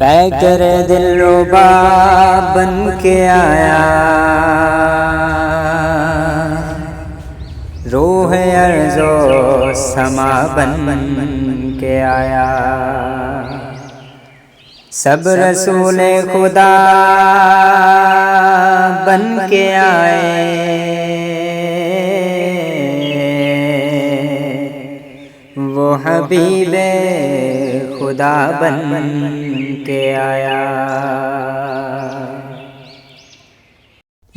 پیکر دلربا بن کے آیا، روح ارض و سما بن کے آیا۔ سب رسول خدا بن کے آئے، وہ حبیب خدا بن کے آیا۔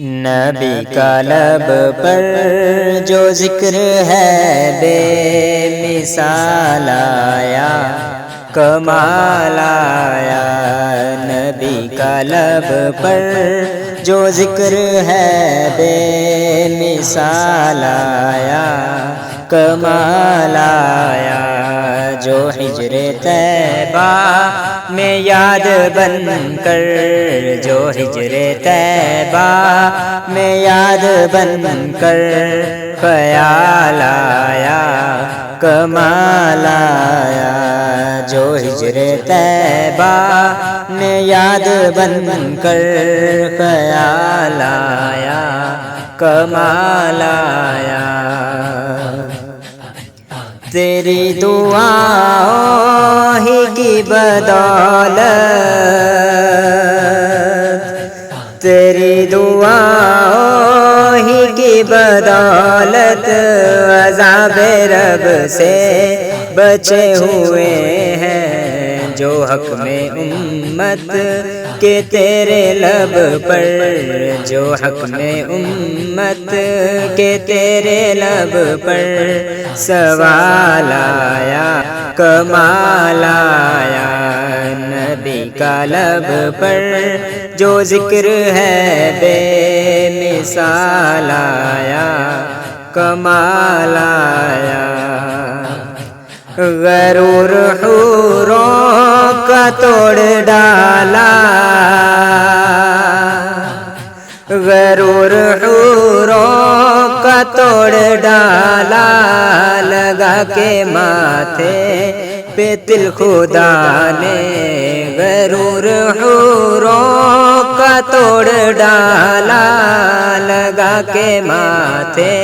نبی کا لب پر جو ذکر ہے بے مثال آیا، کمال آیا۔ نبی کا لب پر جو ذکر ہے بے مثال آیا، کمال آیا۔ جو ہجر طیبہ میں یاد بن کر، جو ہجر طیبہ میں یاد بن کر خیال آیا، کمال آیا۔ جو ہجر طیبہ میں یاد بن کر خیال آیا، کمال آیا۔ تیری دعاؤں ہی کی بدولت، تیری دعاؤں ہی کی بدولت عذاب رب سے بچے ہوئے ہیں۔ جو حق میں امت کے تیرے لب پر، جو حق میں امت کے تیرے لب پر سوال آیا، کمال آیا۔ نبی کا لب پر جو ذکر ہے بے مثال آیا، کمال آیا۔ غرور حوروں کا توڑ ڈالا، غرور حوروں کا توڑ ڈالا، لگا کے ماتھے پہ تل خدا نے۔ غرور حوروں کا توڑ ڈالا، لگا کے ماتھے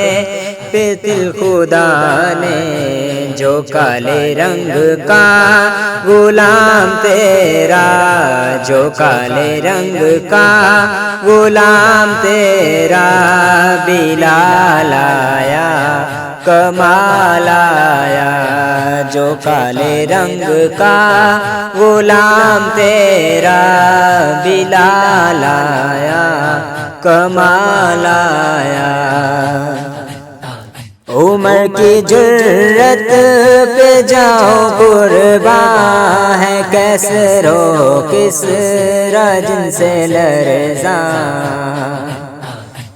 پہ تل خدا نے۔ جو کالے رنگ کا غلام تیرا، جو کالے رنگ کا غلام تیرا بلال آیا، کمال آیا۔ جو کالے رنگ کا غلام تیرا بلال آیا، کمال آیا۔ عمر کی جرت پہ جاؤ قرباں ہے، کیسے رو کسریٰ جن سے لرزاں۔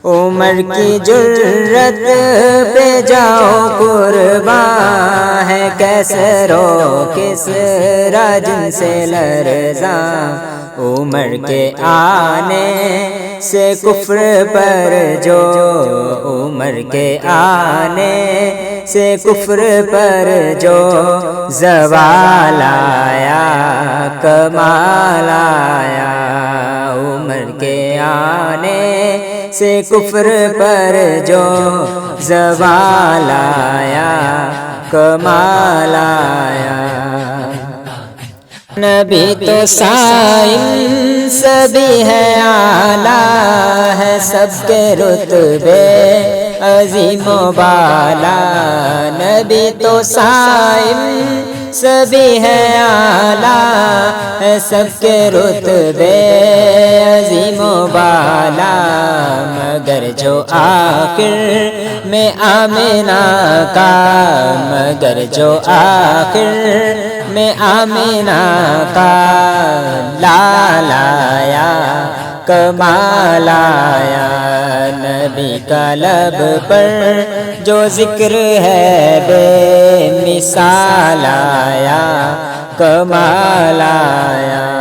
عمر کی جرت پہ جاؤ قرباں ہے، کیسے رو کسریٰ جن سے لرزاں۔ عمر کے آنے سے کفر پر جو، عمر کے آنے سے کفر پر جو زوال آیا، کمال آیا۔ عمر کے آنے سے کفر پر جو زوال آیا، کمال آیا۔ نبی تو سائن سبھی ہے اعلیٰ ہے، سب کے رتبے عظیم و بالا۔ نبی تو سائن سبھی ہے اعلیٰ ہے، سب کے رتبے عظیم و بالا۔ مگر جو آخر میں آمنہ کا، مگر جو آخر میں آمنہ کا لال آیا، کمال آیا۔ نبی کا لب پر جو ذکر ہے بے مثال آیا، کمال آیا۔